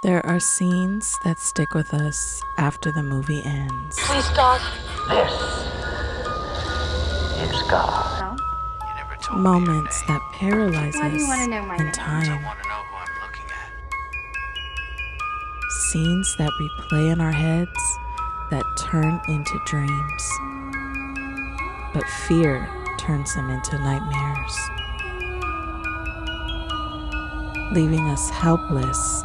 There are scenes that stick with us after the movie ends. Please stop. This is God. Moments that paralyze Why do you us want to know my in name? time. I want to know who I'm looking at. Scenes that replay in our heads that turn into dreams. But fear turns them into nightmares, leaving us helpless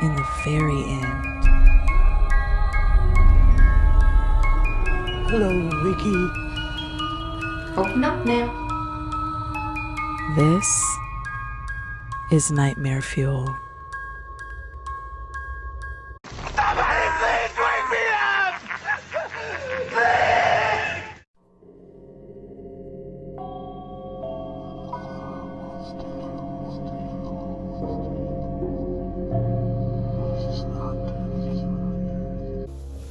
in the very end. Hello, Ricky. Open up now. This is Nightmare Fuel. Somebody please wake me up!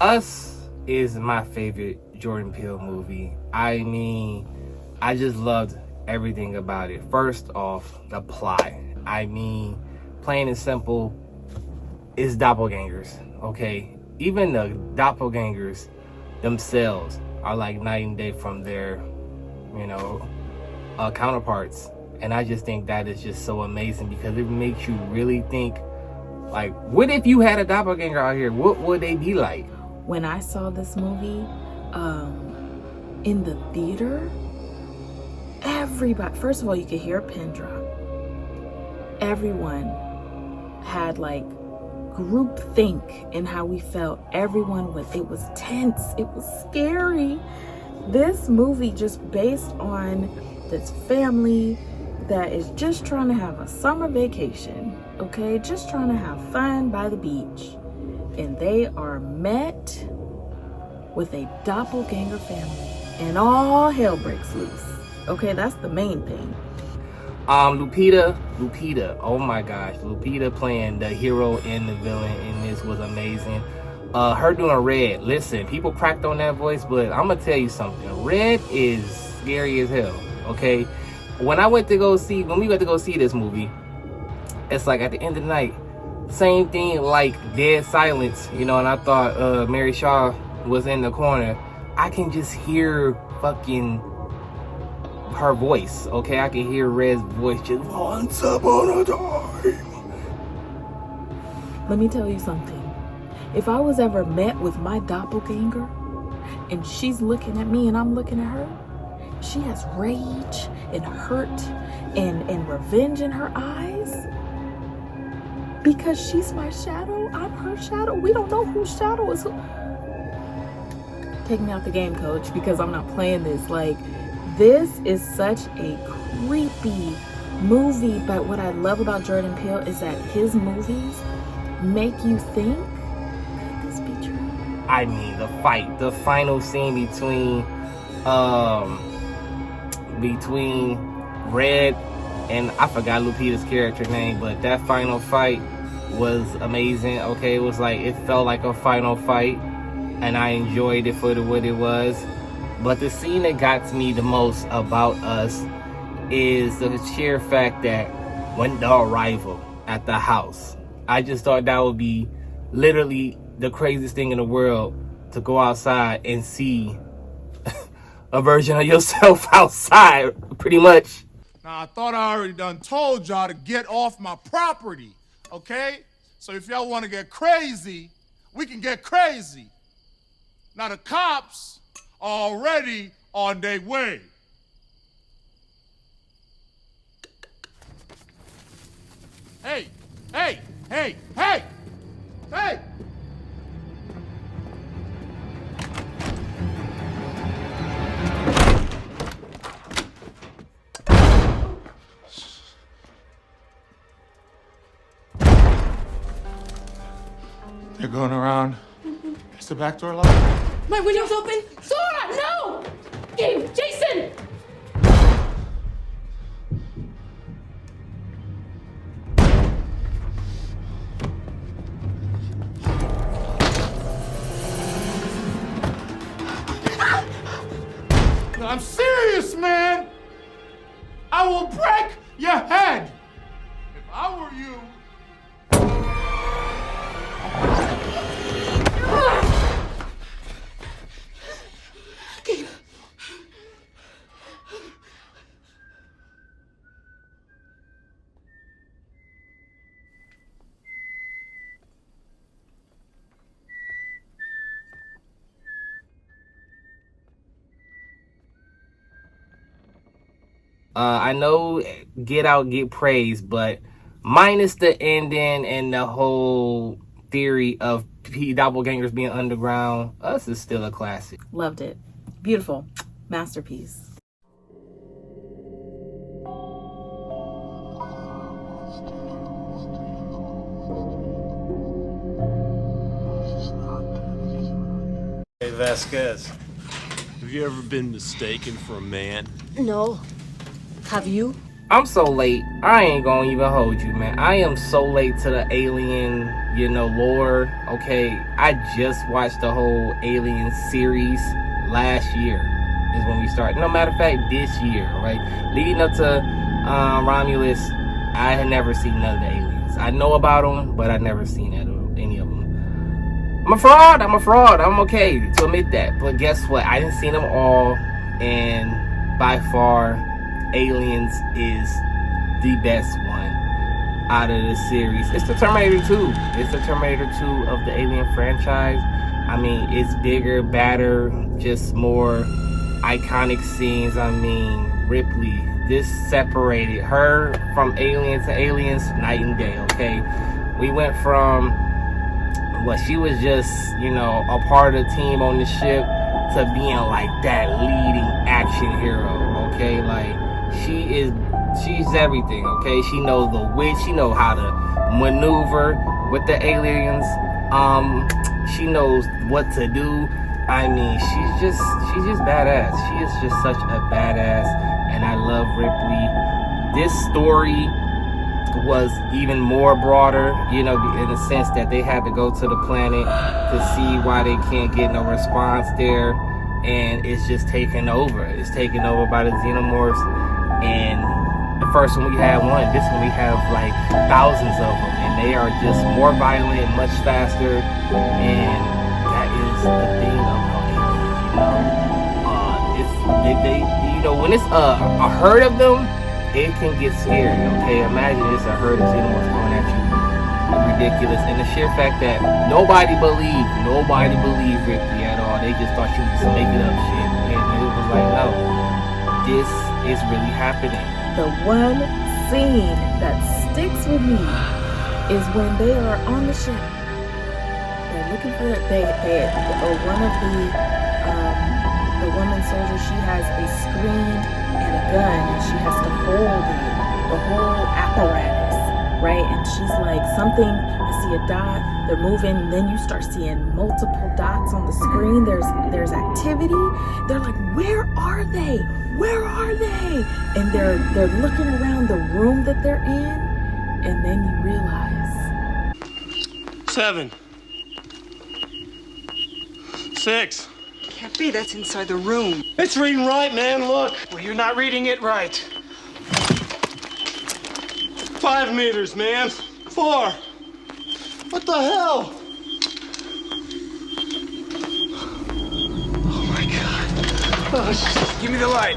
Us is my favorite Jordan Peele movie. I mean, I just loved everything about it. First off, the plot. I mean, plain and simple, it's doppelgangers, okay? Even the doppelgangers themselves are like night and day from their, counterparts. And I just think that is just so amazing because it makes you really think, like, what if you had a doppelganger out here? What would they be like? When I saw this movie in the theater, everybody, first of all, you could hear a pin drop. Everyone had like group think in how we felt. It was tense, it was scary. This movie just based on this family that is just trying to have a summer vacation, okay? Just trying to have fun by the beach. And they are met with a doppelganger family and all hell breaks loose. Okay, that's the main thing. Lupita, oh my gosh, Lupita playing the hero and the villain in this was amazing. Her doing Red, listen, people cracked on that voice, but I'm gonna tell you something. Red is scary as hell, okay? When we went to go see this movie, it's like at the end of the night, same thing like dead silence, and I thought Mary Shaw was in the corner. I can just hear fucking her voice, okay? I can hear Red's voice just once upon a time. Let me tell you something. If I was ever met with my doppelganger and she's looking at me and I'm looking at her, she has rage and hurt and revenge in her eyes. Because she's my shadow, I'm her shadow. We don't know whose shadow is who. Take me out the game, coach, because I'm not playing this. Like, this is such a creepy movie, but what I love about Jordan Peele is that his movies make you think, could this be true? I mean, the final scene between Red and I forgot Lupita's character name, but that final fight was amazing. Okay, it felt like a final fight, and I enjoyed it for what it was. But the scene that got me the most about Us is the sheer fact that when the arrival at the house, I just thought that would be literally the craziest thing in the world, to go outside and see a version of yourself outside, pretty much. Now, I thought I already done told y'all to get off my property, okay? So if y'all want to get crazy, we can get crazy. Now, the cops are already on their way. Hey, hey, hey, hey, hey! They're going around. Is the back door locked? My window's open. Sora, no! Gabe, Jason! I'm serious, man! I will break your head! If I were you, I know Get Out get praised, but minus the ending and the whole theory of doppelgangers being underground, Us is still a classic. Loved it. Beautiful. Masterpiece. Hey, Vasquez, have you ever been mistaken for a man? No. Have you? I'm so late. I ain't gonna even hold you, man. I am so late to the Alien, lore. Okay, I just watched the whole Alien series last year. Is when we started. No matter of fact, this year, right? Leading up to Romulus, I had never seen none of the aliens. I know about them, but I never seen any of them. I'm a fraud. I'm okay to admit that. But guess what? I didn't see them all, and by far, Aliens is the best one out of the series. It's the Terminator 2. It's the Terminator 2 of the Alien franchise. I mean, it's bigger, badder, just more iconic scenes. I mean, Ripley, this separated her from Alien to Aliens night and day, okay? We went from she was just, a part of the team on the ship to being like that leading action hero, okay? Like, she's everything, okay? She knows the witch, she knows how to maneuver with the aliens. She knows what to do. I mean, she's just badass. She is just such a badass, and I love Ripley. This story was even more broader, in the sense that they had to go to the planet to see why they can't get no response there, and it's just taken over. It's taken over by the xenomorphs, and the first one we had one, this one we have like thousands of them, and they are just more violent, much faster, and that is the thing about aliens, when it's a herd of them, it can get scary, okay? Imagine it's a herd of xenomorphs coming at you. Ridiculous. And the sheer fact that nobody believed Ripley at all. They just thought she was just making up shit. And it was like, no, this is really happening. The one scene that sticks with me is when they are on the ship. They're looking for one of the woman soldiers, she has a screen and a gun, and she has to hold the whole apparatus, right? And she's like, I see a dot, they're moving, and then you start seeing multiple dots on the screen. There's activity. They're like, where are they? And they're looking around the room that they're in, and then you realize 7, 6. Can't be, that's inside the room. It's reading right, man, look. Well, you're not reading it right. 5 meters, man. 4. What the hell? Oh my God. Oh, shit. Give me the light.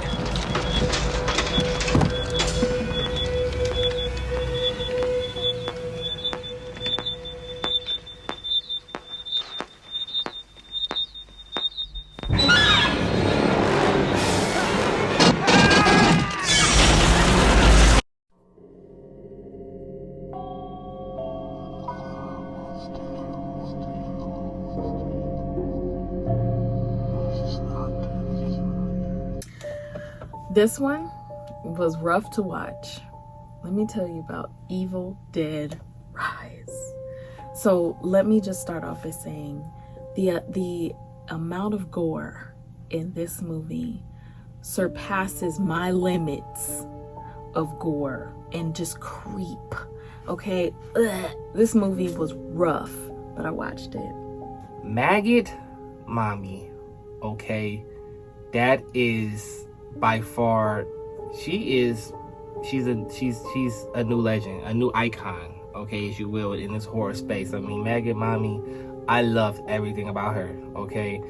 this one was rough to watch. Let me tell you about Evil Dead Rise. So let me just start off by saying the amount of gore in this movie surpasses my limits of gore and just creep. Okay, this movie was rough, but I watched it. Maggot Mommy, okay, that is by far, she's a new legend, a new icon, okay, as you will, in this horror space. I mean, Maggot Mommy, I loved everything about her, okay.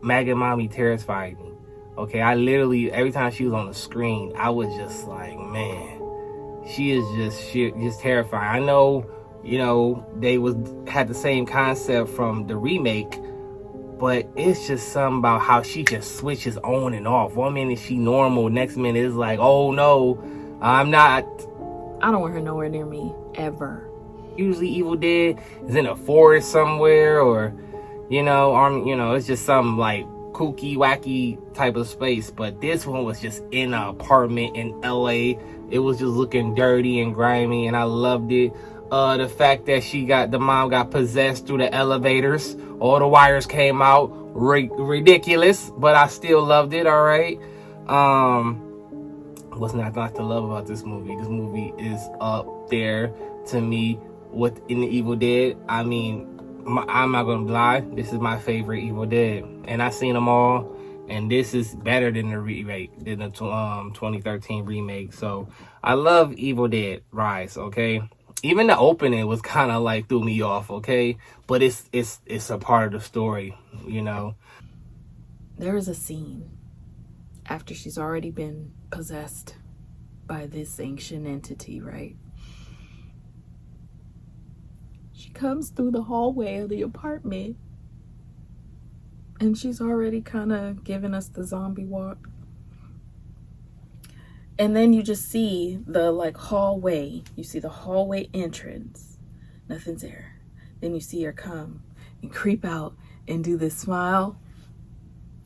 Maggot Mommy terrified me, okay. I literally, every time she was on the screen, I was just like, man, she is just terrifying. I know, you know, they had the same concept from the remake, but it's just something about how she just switches on and off. One minute she normal, next minute it's like, oh no, I'm not. I don't want her nowhere near me, ever. Usually Evil Dead is in a forest somewhere, or it's just some like kooky, wacky type of space. But this one was just in an apartment in LA. It was just looking dirty and grimy, and I loved it. The fact that the mom got possessed through the elevators, all the wires came out, ridiculous, but I still loved it. All right. What's not to love about this movie? This movie is up there to me in the Evil Dead. I mean, I'm not gonna lie, this is my favorite Evil Dead, and I've seen them all, and this is better than the remake, than the 2013 remake. So I love Evil Dead Rise. Okay, even the opening was kind of like threw me off. Okay, but it's a part of the story, There is a scene after she's already been possessed by this ancient entity, right? She comes through the hallway of the apartment, and she's already kind of giving us the zombie walk. And then you just see the hallway. You see the hallway entrance. Nothing's there. Then you see her come and creep out and do this smile.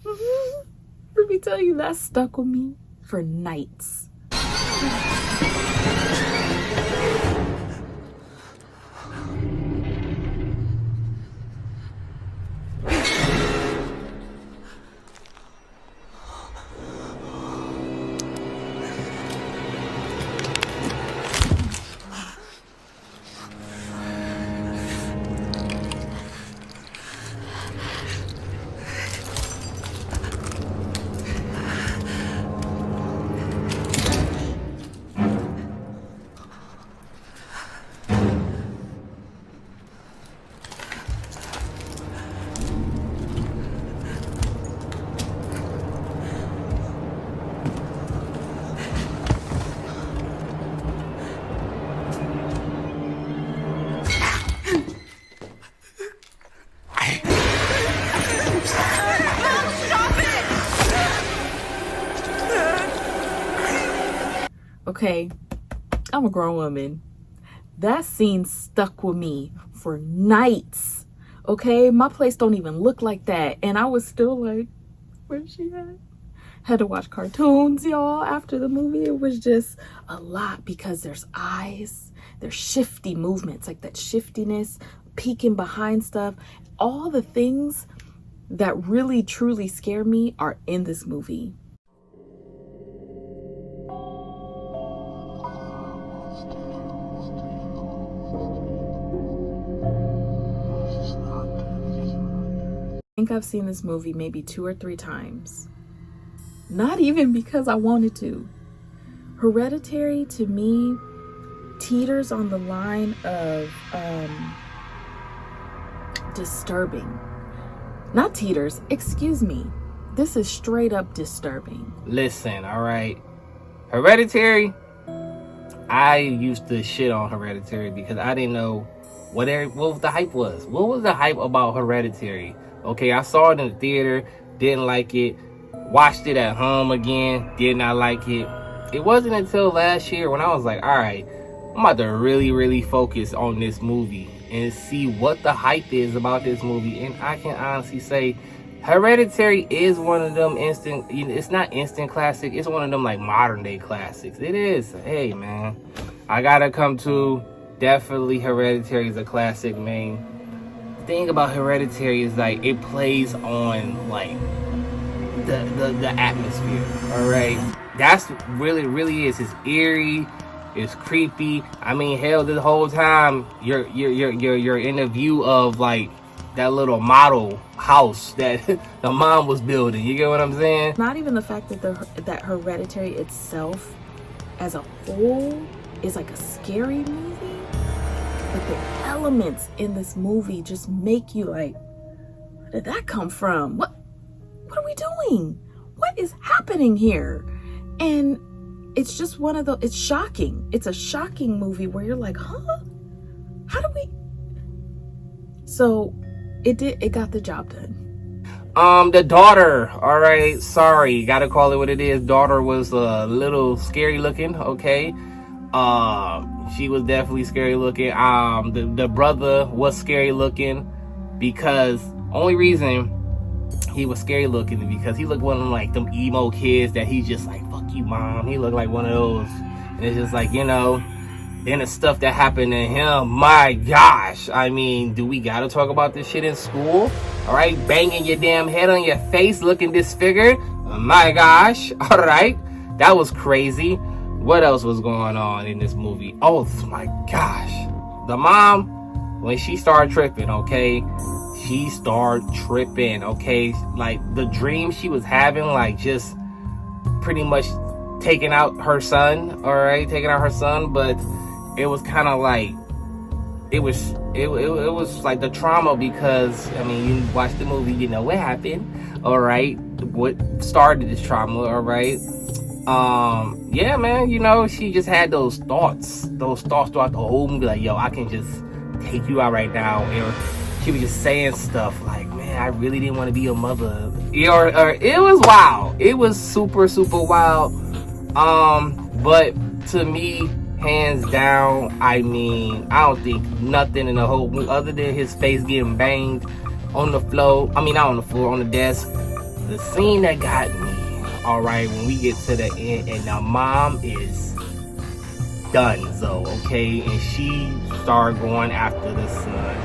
Let me tell you, that stuck with me for nights. Okay, I'm a grown woman. That scene stuck with me for nights. Okay, my place don't even look like that, and I was still like, where's she at? Had to watch cartoons, y'all, after the movie. It was just a lot because there's eyes, there's shifty movements, like that shiftiness, peeking behind stuff. All the things that really truly scare me are in this movie. I think I've seen this movie maybe 2 or 3 times. Not even because I wanted to. Hereditary, to me, teeters on the line of disturbing. Not teeters, excuse me. This is straight up disturbing. Listen, all right. Hereditary, I used to shit on Hereditary because I didn't know what the hype was. What was the hype about Hereditary? Okay, I saw it in the theater, didn't like it. Watched it at home again, did not like it. It wasn't until last year when I was like, all right, I'm about to really, really focus on this movie and see what the hype is about this movie. And I can honestly say Hereditary is one of them it's not instant classic, it's one of them like modern day classics. It is. Hey man, I gotta come to, definitely Hereditary is a classic, man. The thing about Hereditary is like it plays on like the atmosphere. All right, that's really is. It's eerie, it's creepy. I mean, hell, the whole time you're in the view of like that little model house that the mom was building. You get what I'm saying? Not even the fact that that Hereditary itself as a whole is like a scary movie, but the elements in this movie just make you like, where did that come from? What are we doing? What is happening here? And it's just one of the, it's shocking. It's a shocking movie where you're like, huh? How do we? So it got the job done. The daughter, all right, sorry, gotta call it what it is. Daughter was a little scary looking, okay? She was definitely scary looking. The brother was scary looking because only reason he was scary looking is because he looked one of them, like them emo kids that he's just like, fuck you, mom. He looked like one of those. And it's just like, you know, then the stuff that happened to him, my gosh. I mean, do we gotta talk about this shit in school? All right, banging your damn head on your face, looking disfigured. My gosh, all right. That was crazy. What else was going on in this movie? Oh my gosh. The mom, when she started tripping, okay? She started tripping, okay? Like, the dream she was having, like, just pretty much taking out her son, all right? Taking out her son, but it was kind of like, it was like the trauma because, I mean, you watch the movie, you know what happened, all right? What started this trauma, all right? Yeah, man, you know, she just had those thoughts throughout the whole movie, like, yo, I can just take you out right now. Or she was just saying stuff like, man, I really didn't want to be your mother. Or it was wild. It was super, super wild. But to me, hands down, I mean, I don't think nothing in the whole movie other than his face getting banged on the floor. I mean, not on the floor, on the desk. The scene that got me, all right, when we get to the end and the mom is done, so okay, and she started going after the son.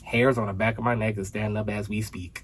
Hairs on the back of my neck is standing up as we speak.